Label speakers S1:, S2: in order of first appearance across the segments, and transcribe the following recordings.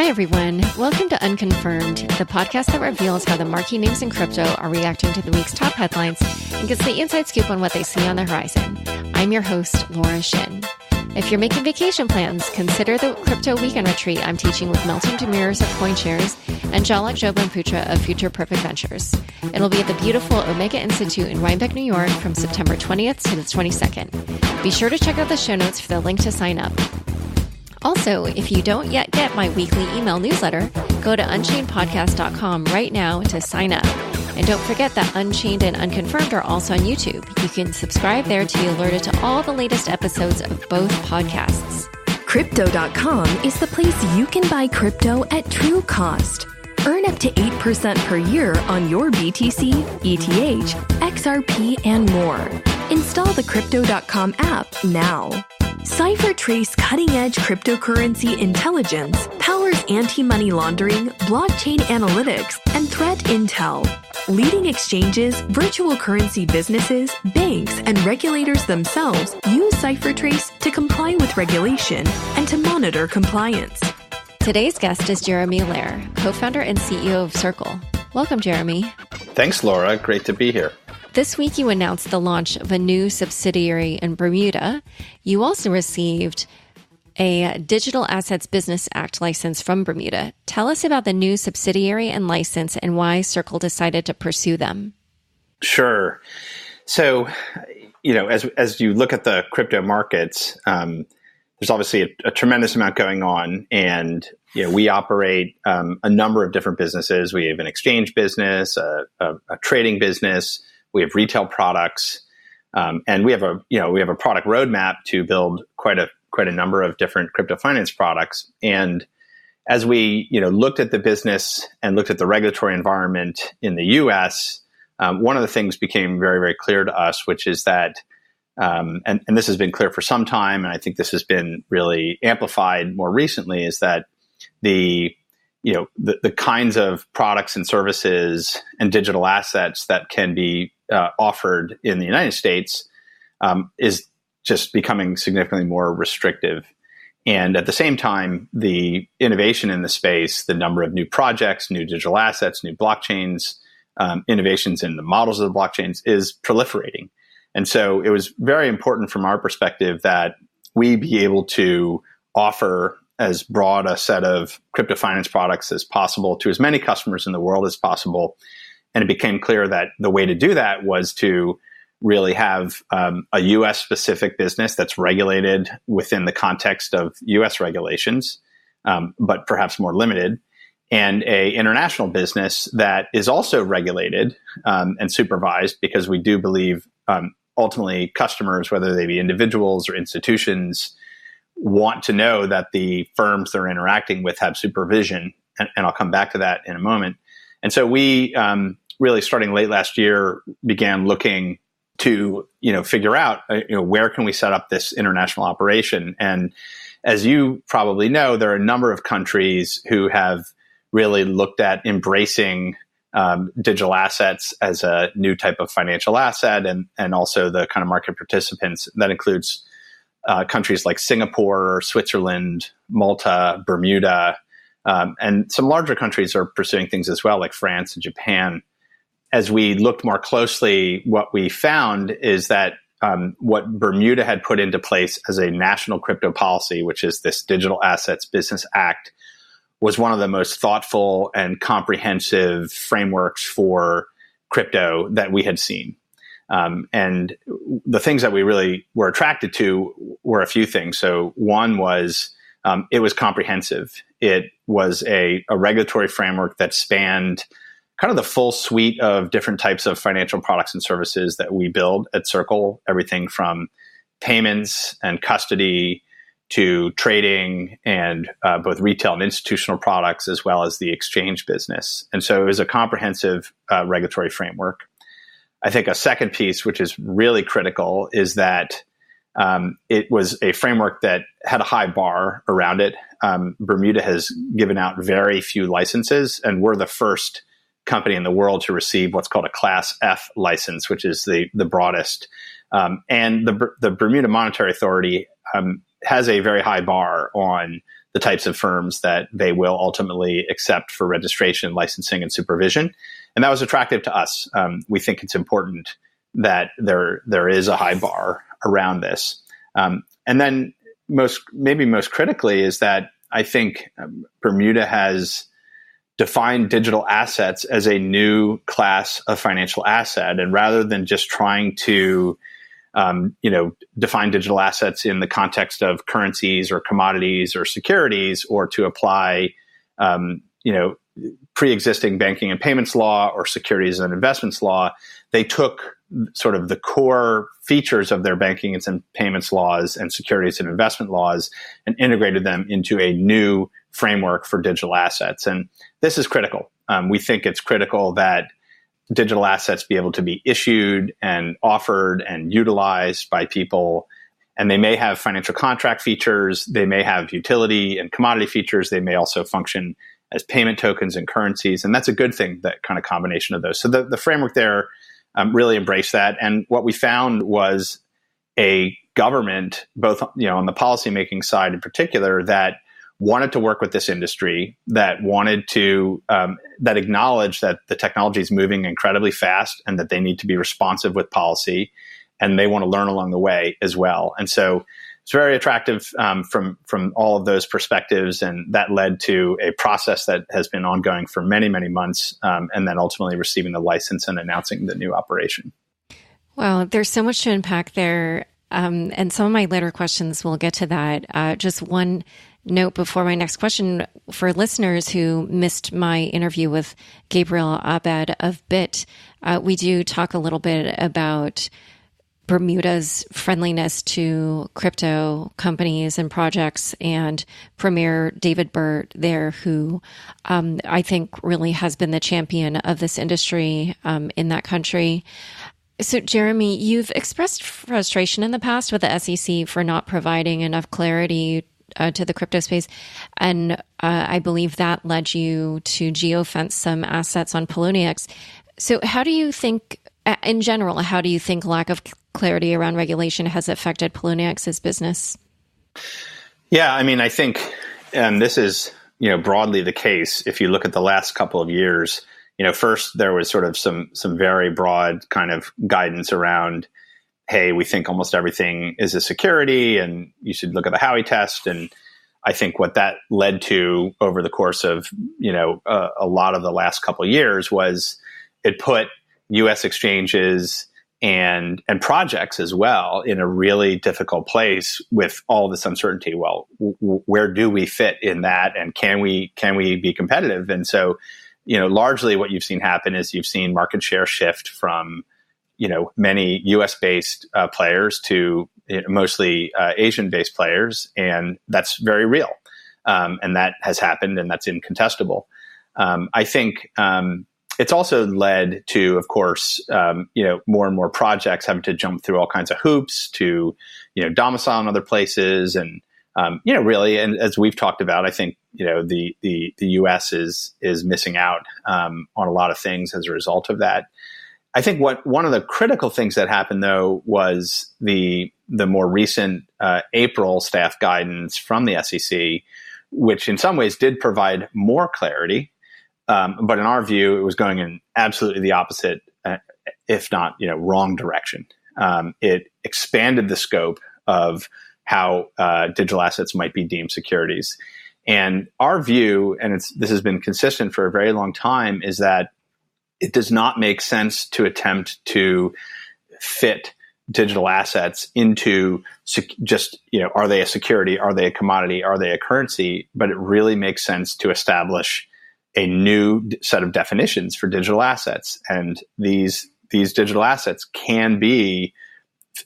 S1: Hi, everyone. Welcome to Unconfirmed, the podcast that reveals how the marquee names in crypto are reacting to the week's top headlines and gets the inside scoop on what they see on the horizon. I'm your host, Laura Shin. If you're making vacation plans, consider the Crypto Weekend Retreat I'm teaching with Melton Demirs of CoinShares and Jalak Joblan-Putra of Future Perfect Ventures. It'll be at the beautiful Omega Institute in Rhinebeck, New York from September 20th to the 22nd. Be sure to check out the show notes for the link to sign up. Also, if you don't yet get my weekly email newsletter, go to unchainedpodcast.com right now to sign up. And don't forget that Unchained and Unconfirmed are also on YouTube. You can subscribe there to be alerted to all the latest episodes of both podcasts.
S2: Crypto.com is the place you can buy crypto at true cost. Earn up to 8% per year on your BTC, ETH, XRP, and more. Install the Crypto.com app now. CipherTrace cutting-edge cryptocurrency intelligence powers anti-money laundering, blockchain analytics, and threat intel. Leading exchanges, virtual currency businesses, banks, and regulators themselves use CipherTrace to comply with regulation and to monitor compliance.
S1: Today's guest is Jeremy Allaire, co-founder and CEO of Circle. Welcome, Jeremy.
S3: Thanks, Laura. Great to be here.
S1: This week, you announced the launch of a new subsidiary in Bermuda. You also received a Digital Assets Business Act license from Bermuda. Tell us about the new subsidiary and license and why Circle decided to pursue them.
S3: Sure. So, as you look at the crypto markets, there's obviously a tremendous amount going on. And, we operate a number of different businesses. We have an exchange business, a trading business. We have retail products, and we have a product roadmap to build quite a number of different crypto finance products. And as we looked at the business and looked at the regulatory environment in the U.S., one of the things became very, very clear to us, which is that, and this has been clear for some time, and I think this has been really amplified more recently, is that the kinds of products and services and digital assets that can be offered in the United States is just becoming significantly more restrictive. And at the same time, the innovation in the space, the number of new projects, new digital assets, new blockchains, innovations in the models of the blockchains is proliferating. And so it was very important from our perspective that we be able to offer as broad a set of crypto finance products as possible to as many customers in the world as possible. And it became clear that the way to do that was to really have a U.S.-specific business that's regulated within the context of U.S. regulations, but perhaps more limited, and a international business that is also regulated and supervised, because we do believe ultimately customers, whether they be individuals or institutions, want to know that the firms they're interacting with have supervision. And I'll come back to that in a moment. And so we really, starting late last year, began looking to figure out where can we set up this international operation. And as you probably know, there are a number of countries who have really looked at embracing digital assets as a new type of financial asset, and also the kind of market participants. That includes countries like Singapore, Switzerland, Malta, Bermuda, and some larger countries are pursuing things as well, like France and Japan. As we looked more closely, what we found is that what Bermuda had put into place as a national crypto policy, which is this Digital Assets Business Act, was one of the most thoughtful and comprehensive frameworks for crypto that we had seen. And the things that we really were attracted to were a few things. So one was it was comprehensive. It was a regulatory framework that spanned kind of the full suite of different types of financial products and services that we build at Circle, everything from payments and custody to trading and both retail and institutional products, as well as the exchange business. And so it was a comprehensive regulatory framework. I think a second piece, which is really critical, is that it was a framework that had a high bar around it. Bermuda has given out very few licenses, and we're the first company in the world to receive what's called a Class F license, which is the broadest. And the Bermuda Monetary Authority has a very high bar on the types of firms that they will ultimately accept for registration, licensing, and supervision. And that was attractive to us. We think it's important that there is a high bar around this. And then most critically is that I think Bermuda has defined digital assets as a new class of financial asset. And rather than just trying to define digital assets in the context of currencies or commodities or securities, or to apply, pre-existing banking and payments law or securities and investments law, they took sort of the core features of their banking and payments laws and securities and investment laws and integrated them into a new framework for digital assets. And this is critical. We think it's critical that digital assets be able to be issued and offered and utilized by people. And they may have financial contract features. They may have utility and commodity features. They may also function as payment tokens and currencies. And that's a good thing, that kind of combination of those. So the framework there really embraced that. And what we found was a government, both on the policymaking side in particular, that wanted to work with this industry, that wanted to, that acknowledged that the technology is moving incredibly fast and that they need to be responsive with policy, and they want to learn along the way as well. And so it's very attractive from all of those perspectives, and that led to a process that has been ongoing for many, many months, and then ultimately receiving the license and announcing the new operation.
S1: Wow, there's so much to unpack there. And some of my later questions, we'll get to that. Just one note before my next question for listeners who missed my interview with Gabriel Abed of BIT. We do talk a little bit about Bermuda's friendliness to crypto companies and projects, and Premier David Burt there, who I think really has been the champion of this industry in that country. So, Jeremy, you've expressed frustration in the past with the SEC for not providing enough clarity to the crypto space. And I believe that led you to geofence some assets on Poloniex. So how do you think, in general, lack of clarity around regulation has affected Poloniex's business?
S3: Yeah, I mean, I think this is, broadly the case. If you look at the last couple of years, first there was sort of some very broad kind of guidance around, hey, we think almost everything is a security and you should look at the Howey test. And I think what that led to over the course of, a lot of the last couple of years was it put U.S. exchanges and projects as well in a really difficult place with all this uncertainty. Well, where do we fit in that? And can we be competitive? And so, largely what you've seen happen is you've seen market share shift from many U.S.-based players to mostly Asian-based players, and that's very real. And that has happened, and that's incontestable. I think it's also led to, of course, more and more projects having to jump through all kinds of hoops to, domicile in other places, and really, and as we've talked about, I think the U.S. is missing out on a lot of things as a result of that. I think one of the critical things that happened, though, was the more recent April staff guidance from the SEC, which in some ways did provide more clarity, but in our view, it was going in absolutely the opposite, if not wrong direction. It expanded the scope of how digital assets might be deemed securities, and our view, and this has been consistent for a very long time, is that it does not make sense to attempt to fit digital assets into just, are they a security? Are they a commodity? Are they a currency? But it really makes sense to establish a new set of definitions for digital assets. And these digital assets can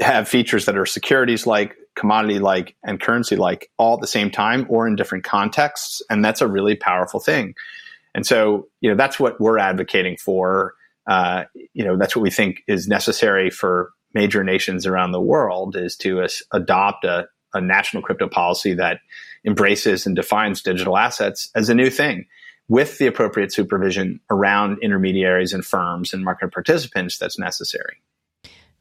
S3: have features that are securities-like, commodity-like, and currency-like all at the same time or in different contexts. And that's a really powerful thing. And so, that's what we're advocating for. That's what we think is necessary for major nations around the world, is to adopt a national crypto policy that embraces and defines digital assets as a new thing with the appropriate supervision around intermediaries and firms and market participants that's necessary.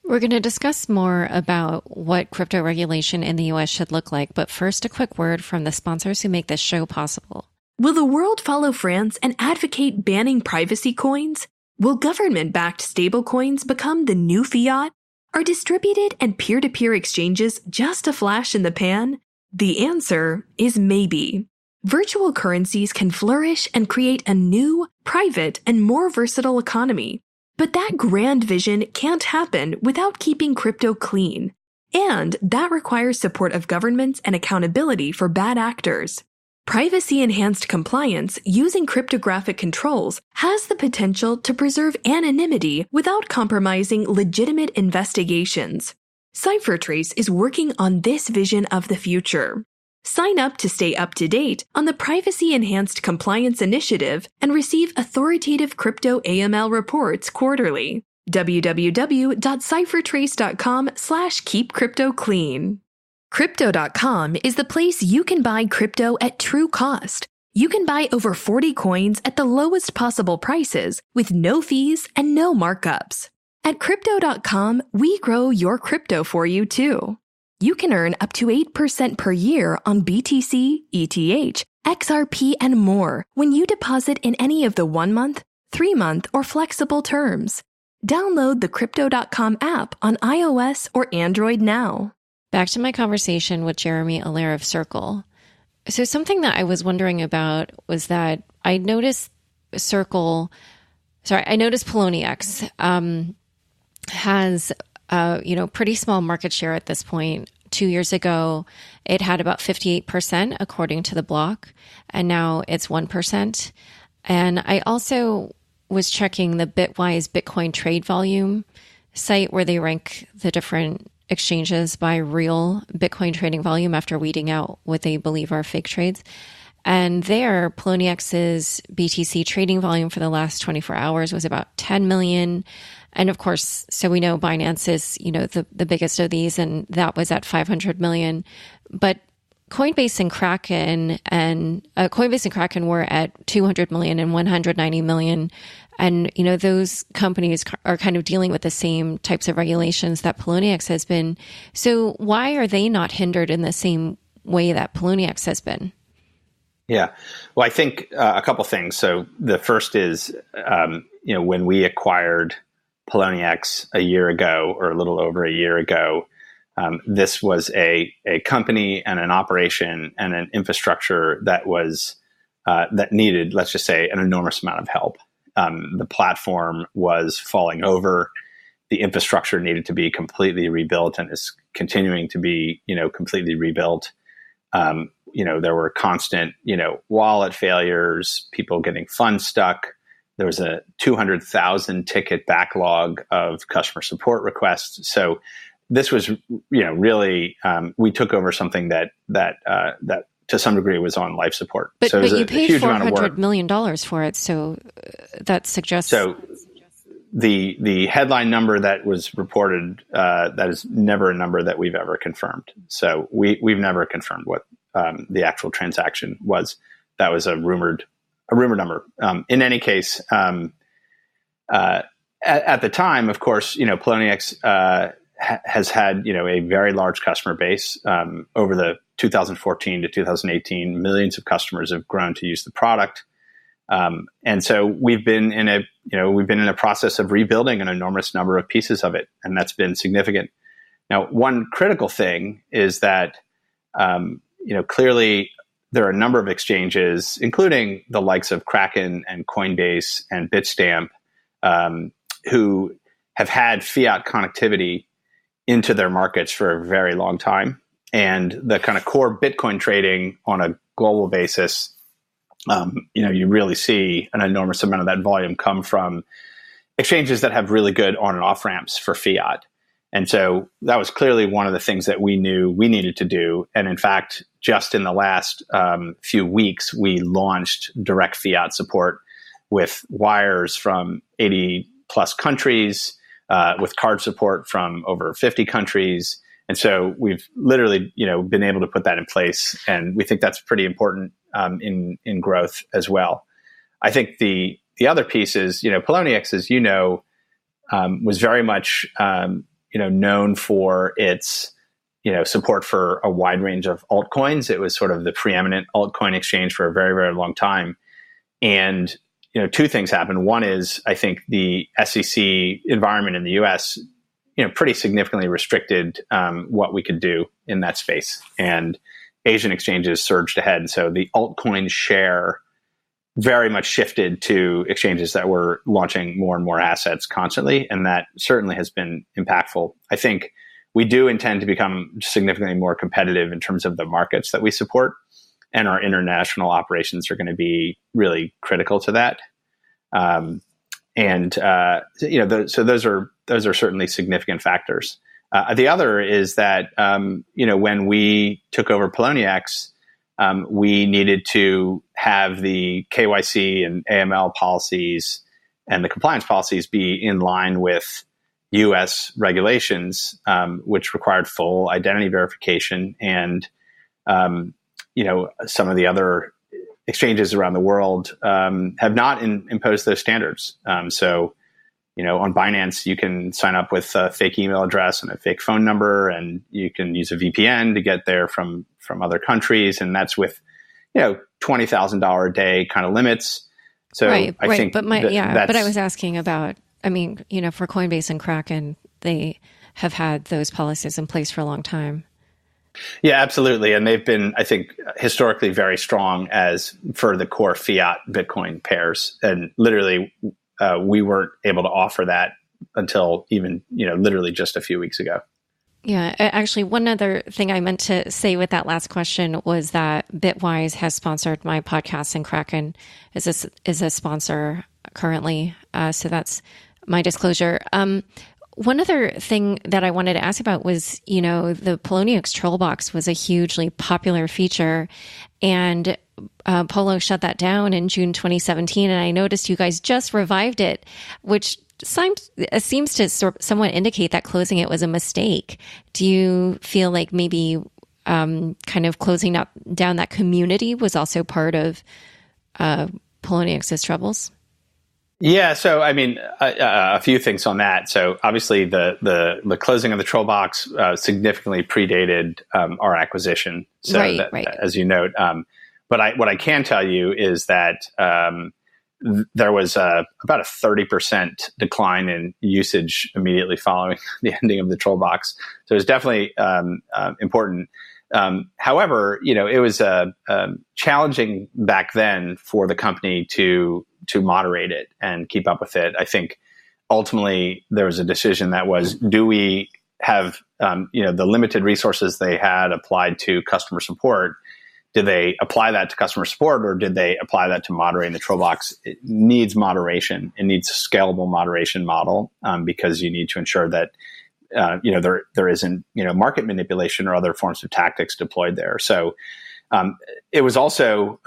S1: We're going to discuss more about what crypto regulation in the U.S. should look like, but first, a quick word from the sponsors who make this show possible.
S2: Will the world follow France and advocate banning privacy coins? Will government-backed stablecoins become the new fiat? Are distributed and peer-to-peer exchanges just a flash in the pan? The answer is maybe. Virtual currencies can flourish and create a new, private, and more versatile economy. But that grand vision can't happen without keeping crypto clean. And that requires support of governments and accountability for bad actors. Privacy-enhanced compliance using cryptographic controls has the potential to preserve anonymity without compromising legitimate investigations. CipherTrace is working on this vision of the future. Sign up to stay up to date on the Privacy-Enhanced Compliance Initiative and receive authoritative crypto AML reports quarterly. www.ciphertrace.com/keepcryptoclean. Crypto.com is the place you can buy crypto at true cost. You can buy over 40 coins at the lowest possible prices with no fees and no markups. At Crypto.com, we grow your crypto for you too. You can earn up to 8% per year on BTC, ETH, XRP, and more when you deposit in any of the 1-month, 3-month, or flexible terms. Download the Crypto.com app on iOS or Android now.
S1: Back to my conversation with Jeremy Allaire of Circle. So something that I was wondering about was that I noticed Poloniex has pretty small market share at this point. 2 years ago, it had about 58% according to the block, and now it's 1%. And I also was checking the Bitwise Bitcoin trade volume site where they rank the different exchanges by real Bitcoin trading volume after weeding out what they believe are fake trades. And there, PolonieX's BTC trading volume for the last 24 hours was about 10 million. And of course, so we know Binance is, the biggest of these, and that was at 500 million. But Coinbase and Kraken were at 200 million and 190 million. And, those companies are kind of dealing with the same types of regulations that Poloniex has been. So why are they not hindered in the same way that Poloniex has been?
S3: Yeah. Well, I think a couple things. So the first is, when we acquired Poloniex a year ago, or a little over a year ago, this was a company and an operation and an infrastructure that was that needed, let's just say, an enormous amount of help. The platform was falling over. The infrastructure needed to be completely rebuilt and is continuing to be, completely rebuilt. There were constant, wallet failures, people getting funds stuck. There was a 200,000 ticket backlog of customer support requests. So this was, really, we took over something that to some degree was on life support.
S1: But
S3: so
S1: you paid $400 million for it. So that suggests.
S3: So the headline number that was reported, that is never a number that we've ever confirmed. So we've never confirmed what the actual transaction was. That was a rumored number. In any case, at the time, of course, Poloniex has had, a very large customer base. Over the 2014 to 2018, millions of customers have grown to use the product. And so we've been in a process of rebuilding an enormous number of pieces of it, and that's been significant. Now, one critical thing is that, clearly there are a number of exchanges, including the likes of Kraken and Coinbase and Bitstamp, who have had fiat connectivity into their markets for a very long time. And the kind of core Bitcoin trading on a global basis, you really see an enormous amount of that volume come from exchanges that have really good on and off ramps for fiat. And so that was clearly one of the things that we knew we needed to do. And in fact, just in the last few weeks, we launched direct fiat support with wires from 80 plus countries, with card support from over 50 countries. And so we've literally, been able to put that in place. And we think that's pretty important in growth as well. I think the other piece is, Poloniex, as was very much known for its, support for a wide range of altcoins. It was sort of the preeminent altcoin exchange for a very, very long time. And, two things happened. One is, I think the SEC environment in the US, pretty significantly restricted what we could do in that space. And Asian exchanges surged ahead. And so the altcoin share very much shifted to exchanges that were launching more and more assets constantly. And that certainly has been impactful. I think we do intend to become significantly more competitive in terms of the markets that we support. And our international operations are going to be really critical to that. So those are certainly significant factors. The other is that, when we took over Poloniex, we needed to have the KYC and AML policies and the compliance policies be in line with U.S. regulations, which required full identity verification. And, some of the other exchanges around the world have not imposed those standards. On Binance, you can sign up with a fake email address and a fake phone number, and you can use a VPN to get there from other countries. And that's with, $20,000 a day kind of limits. So I think
S1: but I was asking about, for Coinbase and Kraken, they have had those policies in place for a long time.
S3: Yeah, absolutely. And they've been, I think, historically very strong as for the core fiat Bitcoin pairs. And literally, we weren't able to offer that until even, literally just a few weeks ago.
S1: Yeah, actually, one other thing I meant to say with that last question was that Bitwise has sponsored my podcast, and Kraken is a sponsor currently. So that's my disclosure. One other thing that I wanted to ask about was, the Poloniex Trollbox was a hugely popular feature, and Polo shut that down in June 2017. And I noticed you guys just revived it, which seems to somewhat indicate that closing it was a mistake. Do you feel like maybe kind of closing down that community was also part of Poloniex's troubles?
S3: Yeah, so a few things on that. So obviously, the closing of the Trollbox significantly predated our acquisition. So
S1: right.
S3: As you note, but what I can tell you is that there was about a 30% decline in usage immediately following the ending of the Trollbox. So it was definitely important. However, it was challenging back then for the company to moderate it and keep up with it. I think ultimately there was a decision that was, do we have the limited resources they had applied to customer support? Did they apply that to customer support, or did they apply that to moderating the Trollbox? It needs moderation. It needs a scalable moderation model because you need to ensure that there isn't market manipulation or other forms of tactics deployed there. So it was also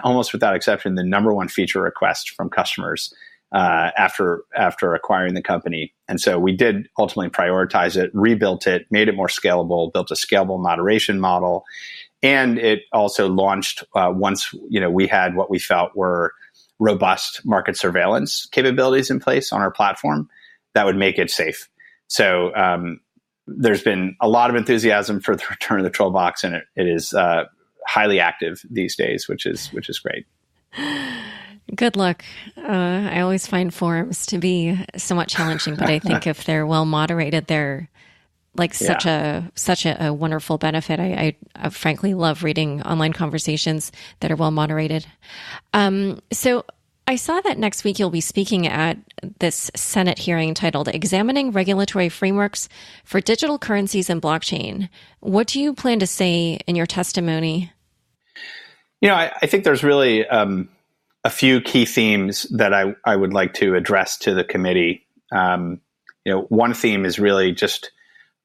S3: almost without exception the number one feature request from customers after acquiring the company. And so we did ultimately prioritize it, rebuilt it, made it more scalable, built a scalable moderation model. And it also launched once we had what we felt were robust market surveillance capabilities in place on our platform that would make it safe. So there's been a lot of enthusiasm for the return of the Trollbox, and it is highly active these days, which is great.
S1: Good luck. I always find forums to be somewhat challenging, but I think if they're well moderated, they're such a wonderful benefit. I frankly love reading online conversations that are well moderated. So I saw that next week you'll be speaking at this Senate hearing titled Examining Regulatory Frameworks for Digital Currencies and Blockchain. What do you plan to say in your testimony?
S3: I think there's really a few key themes that I would like to address to the committee. One theme is really just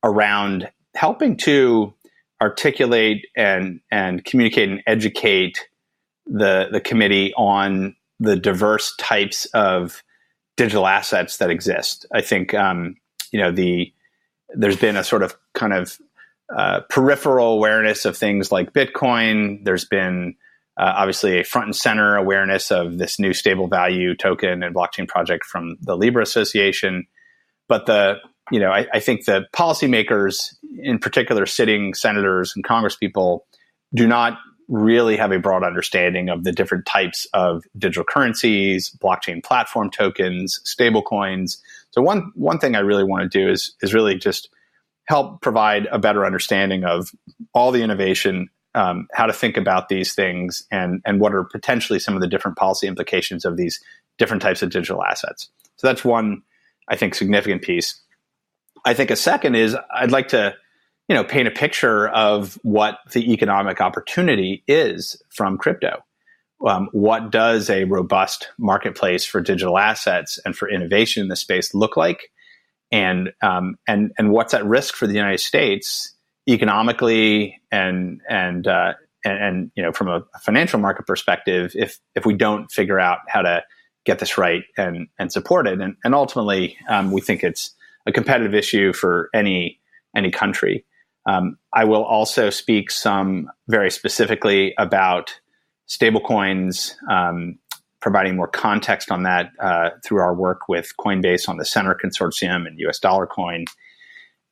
S3: around helping to articulate and communicate and educate the committee on the diverse types of digital assets that exist. I think there's been a sort of kind of peripheral awareness of things like Bitcoin. There's been obviously a front and center awareness of this new stable value token and blockchain project from the Libra Association. But the I think the policymakers, in particular sitting senators and congresspeople, do not really have a broad understanding of the different types of digital currencies, blockchain platform tokens, stablecoins. So one thing I really want to do is really just help provide a better understanding of all the innovation, how to think about these things, and what are potentially some of the different policy implications of these different types of digital assets. So that's one, I think, significant piece. I think a second is I'd like to paint a picture of what the economic opportunity is from crypto. What does a robust marketplace for digital assets and for innovation in the space look like? And what's at risk for the United States economically and from a financial market perspective if we don't figure out how to get this right and support it. And ultimately, we think it's a competitive issue for any country. I will also speak some very specifically about stablecoins, providing more context on that through our work with Coinbase on the Center Consortium and US Dollar Coin.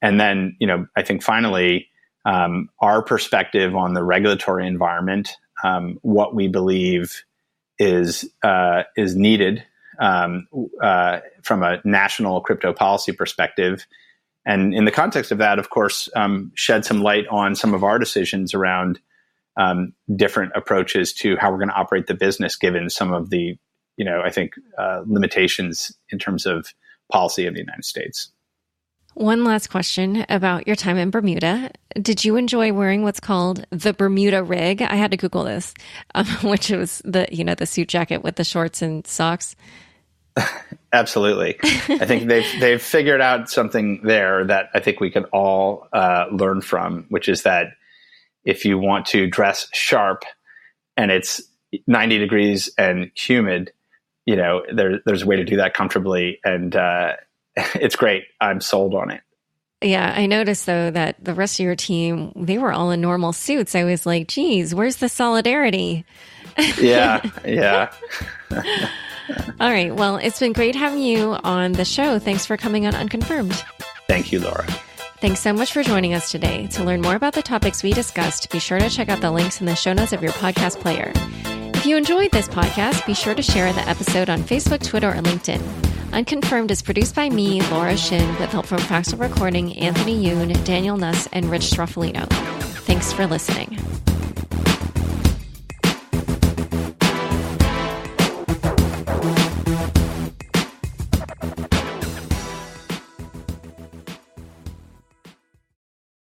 S3: And then, I think finally, our perspective on the regulatory environment, what we believe is needed from a national crypto policy perspective. And in the context of that, of course, shed some light on some of our decisions around different approaches to how we're going to operate the business, given some of the, I think, limitations in terms of policy in the United States.
S1: One last question about your time in Bermuda. Did you enjoy wearing what's called the Bermuda rig? I had to Google this, which was the suit jacket with the shorts and socks.
S3: Absolutely. I think they've figured out something there that I think we can all learn from, which is that if you want to dress sharp and it's 90 degrees and humid, there's a way to do that comfortably. And it's great. I'm sold on it.
S1: Yeah, I noticed, though, that the rest of your team, they were all in normal suits. I was like, geez, where's the solidarity?
S3: Yeah.
S1: All right. Well, it's been great having you on the show. Thanks for coming on Unconfirmed.
S3: Thank you, Laura.
S1: Thanks so much for joining us today. To learn more about the topics we discussed, be sure to check out the links in the show notes of your podcast player. If you enjoyed this podcast, be sure to share the episode on Facebook, Twitter, or LinkedIn. Unconfirmed is produced by me, Laura Shin, with help from Fractal Recording, Anthony Yoon, Daniel Nuss, and Rich Stroffolino. Thanks for listening.